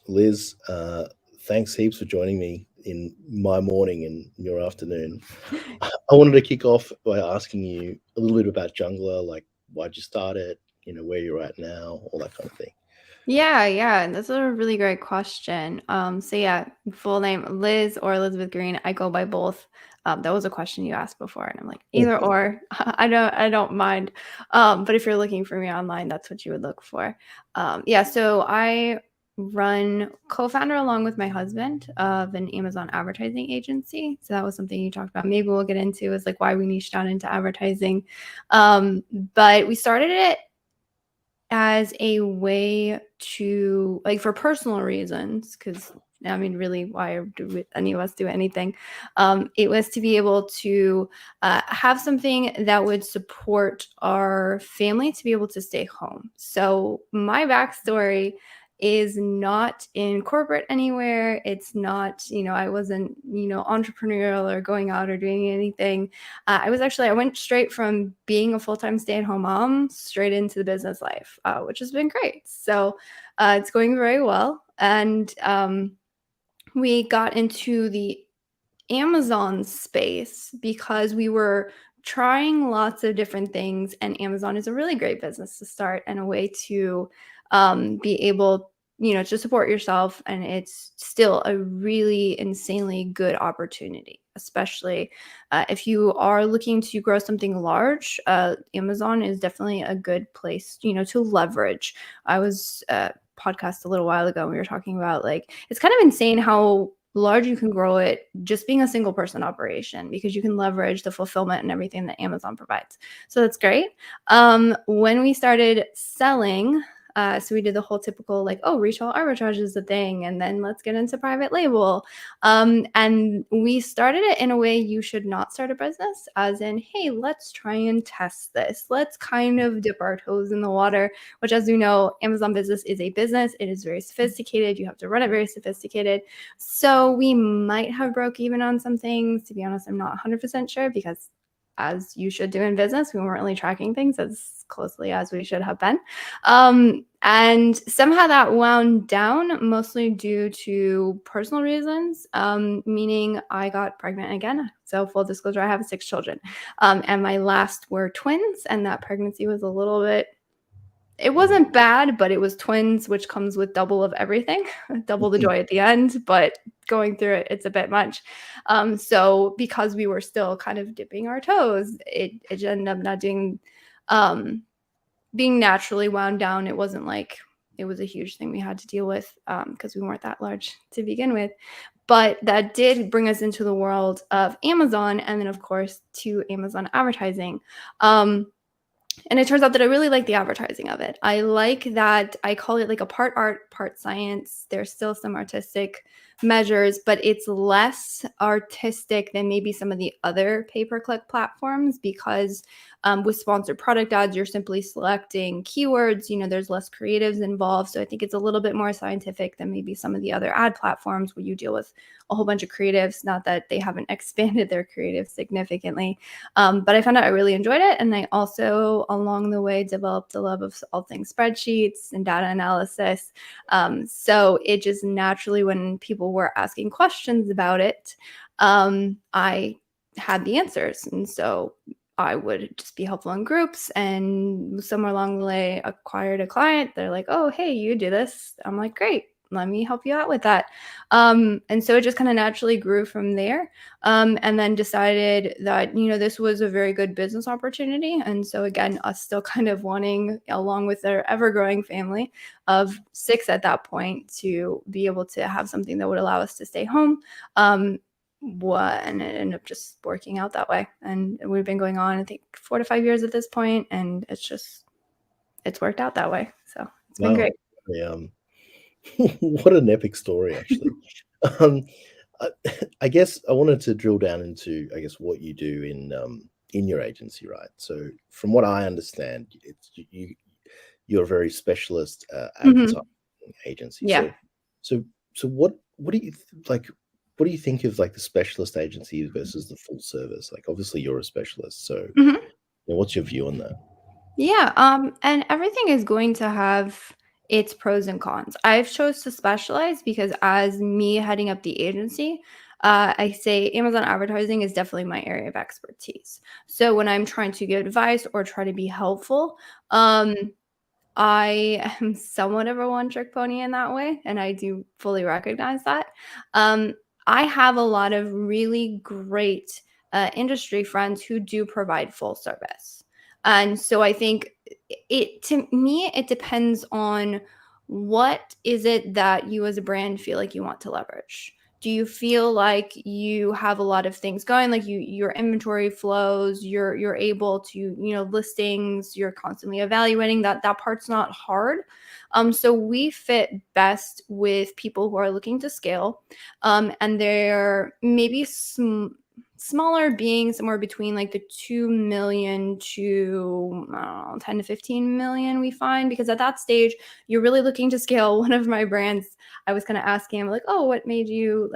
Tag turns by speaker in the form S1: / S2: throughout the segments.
S1: Liz, thanks heaps for joining me in my morning and your afternoon. I wanted to kick off by asking you a little bit about Jungler, like why'd you start it, where you're at now, all that kind of thing.
S2: Yeah, that's a really great question. So yeah, full name Liz or Elizabeth Green. I go by both. That was a question you asked before, and I'm like either or. I don't mind. But if you're looking for me online, that's what you would look for. Yeah, so I run co-founder along with my husband of an Amazon advertising agency. So that was something you talked about. Maybe we'll get into is like why we niched down into advertising. But we started it as a way to like for personal reasons, because I mean, really, why do any of us do anything? It was to be able to have something that would support our family to be able to stay home. So my backstory is not in corporate anywhere. It's not, I wasn't, entrepreneurial or going out or doing anything. I went straight from being a full-time stay-at-home mom straight into the business life, which has been great. So it's going very well. And we got into the Amazon space because we were trying lots of different things, and Amazon is a really great business to start and a way to be able, to support yourself. And it's still a really insanely good opportunity, especially if you are looking to grow something large. Amazon is definitely a good place, to leverage. I was podcast a little while ago and we were talking about like it's kind of insane how large you can grow it just being a single person operation, because you can leverage the fulfillment and everything that Amazon provides. So that's great. When we started selling, so we did the whole typical like, oh, retail arbitrage is the thing, and then let's get into private label. And we started it in a way you should not start a business, as in, hey, let's try and test this. Let's kind of dip our toes in the water, which, as you know, Amazon business is a business. It is very sophisticated. You have to run it very sophisticated. So we might have broke even on some things. To be honest, I'm not 100% sure, because as you should do in business, we weren't really tracking things as closely as we should have been. And somehow that wound down, mostly due to personal reasons, meaning I got pregnant again. So full disclosure, I have 6 children. And my last were twins, and that pregnancy was a little bit, it wasn't bad, but it was twins, which comes with double of everything, double the joy at the end, but going through it, it's a bit much. So because we were still kind of dipping our toes, it ended up not doing, being naturally wound down. It wasn't like it was a huge thing we had to deal with, because we weren't that large to begin with. But that did bring us into the world of Amazon, and then of course to Amazon advertising. And it turns out that I really like the advertising of it. I like that I call it like a part art, part science. There's still some artistic measures, but it's less artistic than maybe some of the other pay-per-click platforms, because with sponsored product ads, you're simply selecting keywords. There's less creatives involved. So I think it's a little bit more scientific than maybe some of the other ad platforms where you deal with a whole bunch of creatives. Not that they haven't expanded their creatives significantly. But I found out I really enjoyed it. And I also, along the way, developed a love of all things spreadsheets and data analysis. So it just naturally, when people were asking questions about it, I had the answers. And so I would just be helpful in groups, and somewhere along the way acquired a client. They're like, oh, hey, you do this. I'm like, great, let me help you out with that. And so it just kind of naturally grew from there. And then decided that, this was a very good business opportunity. And so again, us still kind of wanting, along with their ever-growing family of 6 at that point, to be able to have something that would allow us to stay home. And it ended up just working out that way. And we've been going on, I think, 4 to 5 years at this point, and it's worked out that way. So it's been great.
S1: Yeah. What an epic story, actually. um, I guess I wanted to drill down into, I guess, what you do in your agency, right? So, from what I understand, you're a very specialist advertising agency.
S2: Yeah.
S1: So what do you like? What do you think of like the specialist agency versus the full service? Like, obviously, you're a specialist, so
S2: Mhm.
S1: what's your view on that?
S2: Yeah, and everything is going to have it's pros and cons. I've chose to specialize because as me heading up the agency, I say Amazon advertising is definitely my area of expertise. So when I'm trying to give advice or try to be helpful, um, I am somewhat of a one trick pony in that way, and I do fully recognize that. Um, I have a lot of really great industry friends who do provide full service. And so I think to me, it depends on what is it that you as a brand feel like you want to leverage. Do you feel like you have a lot of things going, like your inventory flows, you're able to, listings, you're constantly evaluating that part's not hard. So we fit best with people who are looking to scale, and they're maybe smaller, being somewhere between like the 2 million to 10 to 15 million, we find, because at that stage you're really looking to scale. One of my brands, I was kind of asking him like, oh, what made you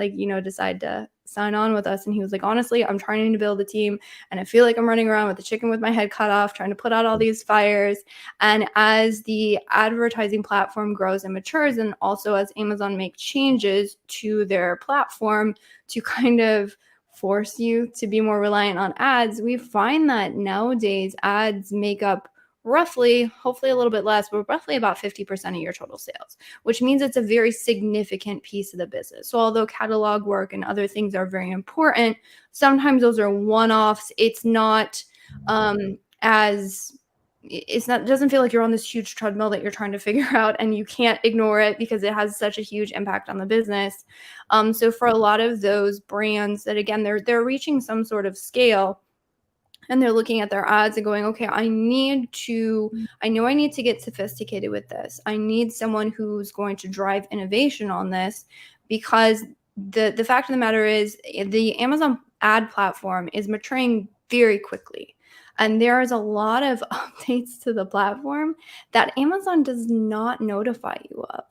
S2: decide to sign on with us? And he was like, honestly, I'm trying to build a team and I feel like I'm running around with the chicken with my head cut off, trying to put out all these fires. And as the advertising platform grows and matures, and also as Amazon make changes to their platform to kind of force you to be more reliant on ads, we find that nowadays ads make up roughly, hopefully a little bit less, but roughly about 50% of your total sales, which means it's a very significant piece of the business. So although catalog work and other things are very important, sometimes those are one-offs. It's not as it doesn't feel like you're on this huge treadmill that you're trying to figure out and you can't ignore it because it has such a huge impact on the business. So for a lot of those brands that, again, they're reaching some sort of scale and they're looking at their ads and going, okay, I know I need to get sophisticated with this. I need someone who's going to drive innovation on this, because the fact of the matter is the Amazon ad platform is maturing very quickly. And there is a lot of updates to the platform that Amazon does not notify you of.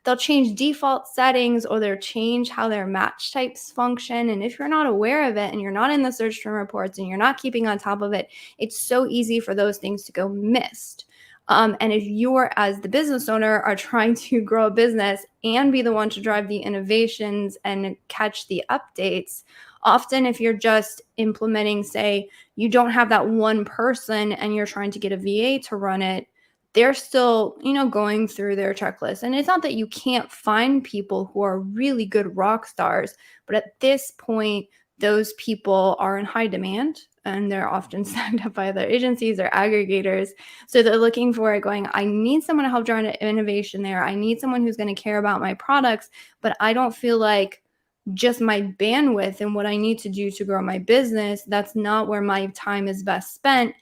S2: They'll change default settings or they'll change how their match types function. And if you're not aware of it and you're not in the search term reports and you're not keeping on top of it, it's so easy for those things to go missed. And if you're, as the business owner, are trying to grow a business and be the one to drive the innovations and catch the updates, often if you're just implementing, say, you don't have that one person and you're trying to get a VA to run it, they're still, going through their checklist. And it's not that you can't find people who are really good rock stars, but at this point, those people are in high demand and they're often snagged up by other agencies or aggregators. So they're looking for it, going, I need someone to help drive innovation there. I need someone who's going to care about my products, but I don't feel like just my bandwidth and what I need to do to grow my business, that's not where my time is best spent.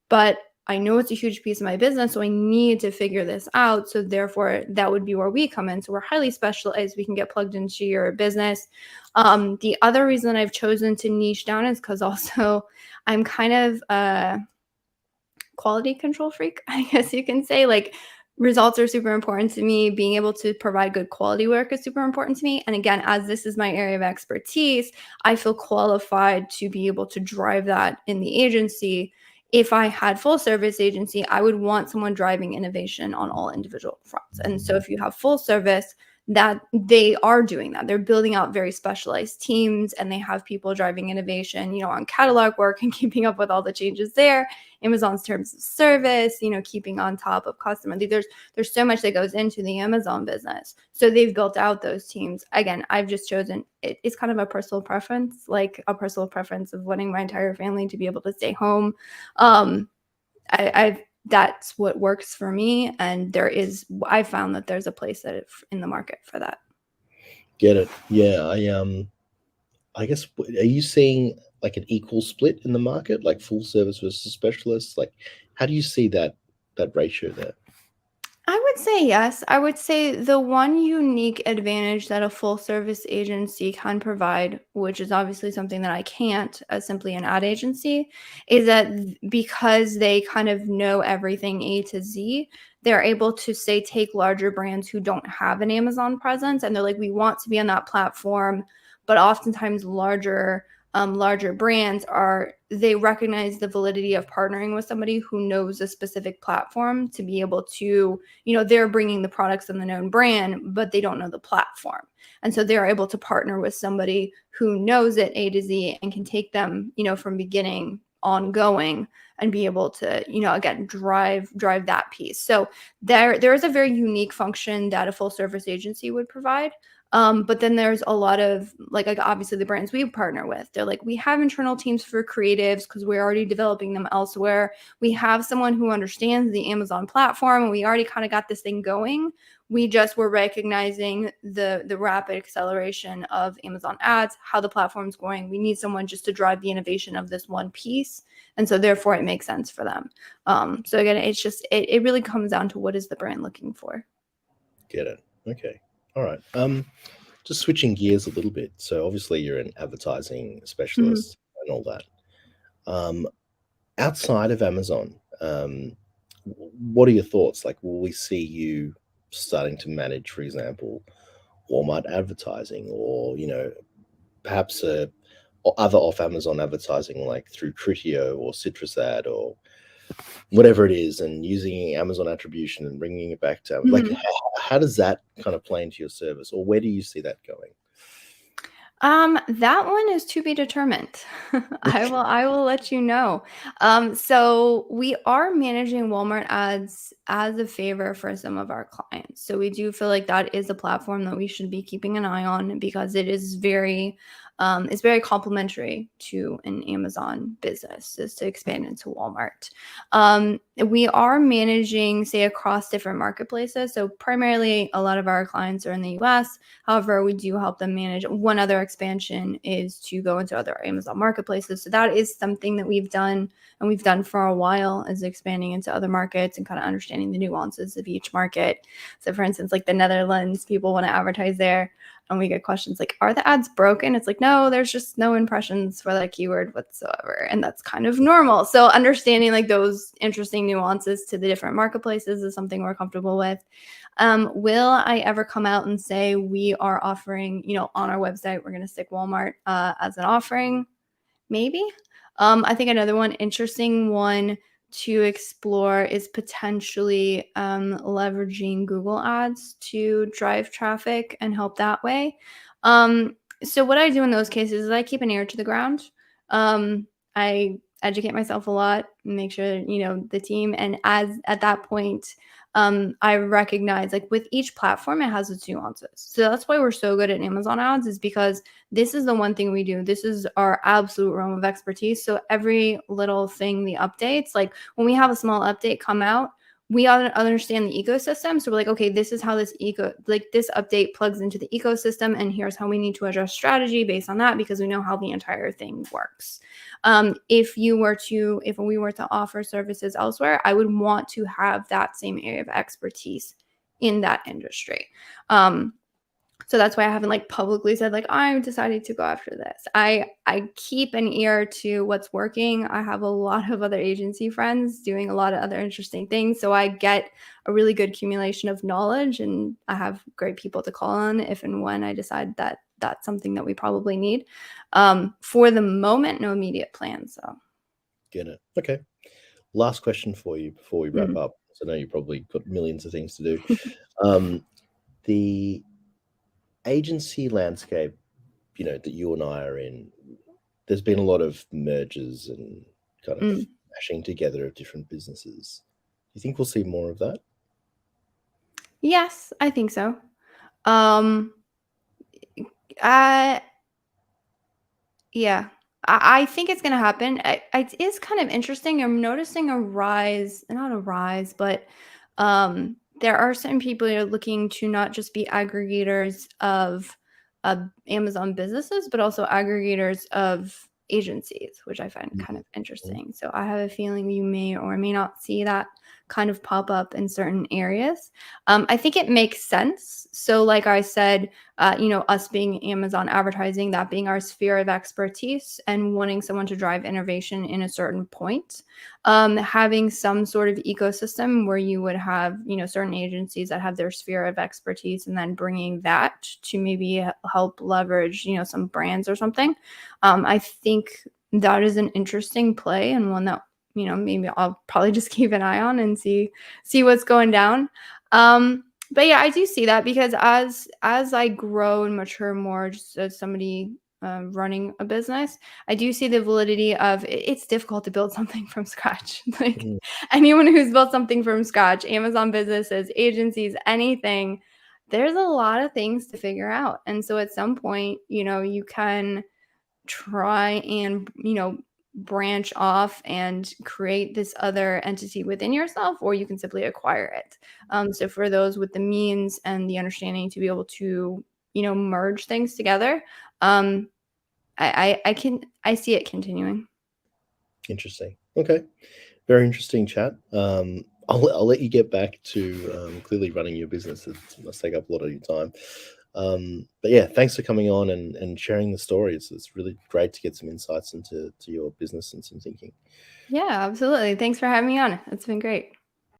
S2: But I know it's a huge piece of my business, so I need to figure this out. So therefore, that would be where we come in. So we're highly specialized. We can get plugged into your business. The other reason I've chosen to niche down is because also I'm kind of a quality control freak, I guess you can say. Like, results are super important to me. Being able to provide good quality work is super important to me. And again, as this is my area of expertise, I feel qualified to be able to drive that in the agency. If I had full service agency, I would want someone driving innovation on all individual fronts. And so if you have full service, that they are doing that. They're building out very specialized teams and they have people driving innovation, on catalog work and keeping up with all the changes there, Amazon's terms of service, keeping on top of customer. There's so much that goes into the Amazon business. So they've built out those teams. Again, I've just chosen, it's kind of a personal preference, like a personal preference of wanting my entire family to be able to stay home. That's what works for me. And I found that there's a place in the market for that.
S1: Get it. Yeah. I guess, are you seeing like an equal split in the market, like full service versus specialists? Like, how do you see that ratio there?
S2: I would say yes. I would say the one unique advantage that a full service agency can provide, which is obviously something that I can't as simply an ad agency, is that because they kind of know everything A to Z, they're able to, say, take larger brands who don't have an Amazon presence and they're like, we want to be on that platform, but oftentimes larger larger brands are they recognize the validity of partnering with somebody who knows a specific platform to be able to, they're bringing the products in the known brand, but they don't know the platform. And so they're able to partner with somebody who knows it A to Z and can take them, from beginning ongoing and be able to, again, drive that piece. So there is a very unique function that a full service agency would provide. But then there's a lot of like obviously the brands we partner with, they're like, we have internal teams for creatives because we're already developing them elsewhere. We have someone who understands the Amazon platform and we already kind of got this thing going. We just were recognizing the rapid acceleration of Amazon ads, how the platform's going. We need someone just to drive the innovation of this one piece. And so therefore it makes sense for them. So again, it's just, it really comes down to what is the brand looking for.
S1: Get it. Okay. All right. Just switching gears a little bit. So obviously you're an advertising specialist and all that. Outside of Amazon, what are your thoughts? Like, will we see you starting to manage, for example, Walmart advertising, or perhaps or other off Amazon advertising, like through Criteo or Citrus Ad or whatever it is, and using Amazon attribution and bringing it back to like how does that kind of play into your service, or where do you see that going?
S2: That one is to be determined. I will let you know. So we are managing Walmart ads as a favor for some of our clients. So we do feel like that is a platform that we should be keeping an eye on because it is it's very complementary to an Amazon business is to expand into Walmart. We are managing, say, across different marketplaces. So primarily a lot of our clients are in the US. However, we do help them manage. One other expansion is to go into other Amazon marketplaces. So that is something that we've done and we've done for a while, is expanding into other markets and kind of understanding the nuances of each market. So for instance, like the Netherlands, people want to advertise there. And we get questions like, are the ads broken? It's like, no, there's just no impressions for that keyword whatsoever. And that's kind of normal. So understanding like those interesting nuances to the different marketplaces is something we're comfortable with. Will I ever come out and say we are offering, on our website, we're going to stick Walmart as an offering? Maybe. I think another interesting one to explore is potentially leveraging Google Ads to drive traffic and help that way. So what I do in those cases is I keep an ear to the ground. I educate myself a lot, make sure, the team. And at that point, I recognize like with each platform, it has its nuances. So that's why we're so good at Amazon ads, is because this is the one thing we do. This is our absolute realm of expertise. So every little thing, the updates, like when we have a small update come out, we understand the ecosystem. So we're like, okay, this is how this update plugs into the ecosystem. And here's how we need to adjust strategy based on that, because we know how the entire thing works. If we were to offer services elsewhere, I would want to have that same area of expertise in that industry. So that's why I haven't like publicly said like I'm deciding to go after this. I keep an ear to what's working. I have a lot of other agency friends doing a lot of other interesting things. So I get a really good accumulation of knowledge, and I have great people to call on if and when I decide that that's something that we probably need. For the moment, no immediate plans. So
S1: Get it. Okay. Last question for you before we wrap up. So I know you probably got millions of things to do. The agency landscape, that you and I are in, there's been a lot of mergers and kind of mashing together of different businesses. Do you think we'll see more of that?
S2: Yes, I think so. Yeah, I think it's going to happen. It is kind of interesting. I'm noticing a rise, not a rise, but there are certain people who are looking to not just be aggregators of Amazon businesses, but also aggregators of agencies, which I find kind of interesting. So I have a feeling you may or may not see that kind of pop up in certain areas. I think it makes sense. So, like I said, us being Amazon advertising, that being our sphere of expertise and wanting someone to drive innovation in a certain point, having some sort of ecosystem where you would have, certain agencies that have their sphere of expertise and then bringing that to maybe help leverage, some brands or something. I think that is an interesting play and one that, maybe I'll probably just keep an eye on and see what's going down. But yeah, I do see that because as I grow and mature more, just as somebody running a business, I do see the validity of it's difficult to build something from scratch. Like
S1: Mm.
S2: anyone who's built something from scratch, Amazon businesses, agencies, anything, there's a lot of things to figure out. And so at some point, you can try and, branch off and create this other entity within yourself, or you can simply acquire it. So for those with the means and the understanding to be able to, merge things together, um, I see it continuing.
S1: Interesting. Okay. Very interesting chat. I'll let you get back to clearly running your business. It must take up a lot of your time. But yeah, thanks for coming on and sharing the stories. It's really great to get some insights into your business and some thinking.
S2: Yeah, absolutely. Thanks for having me on. It's been great.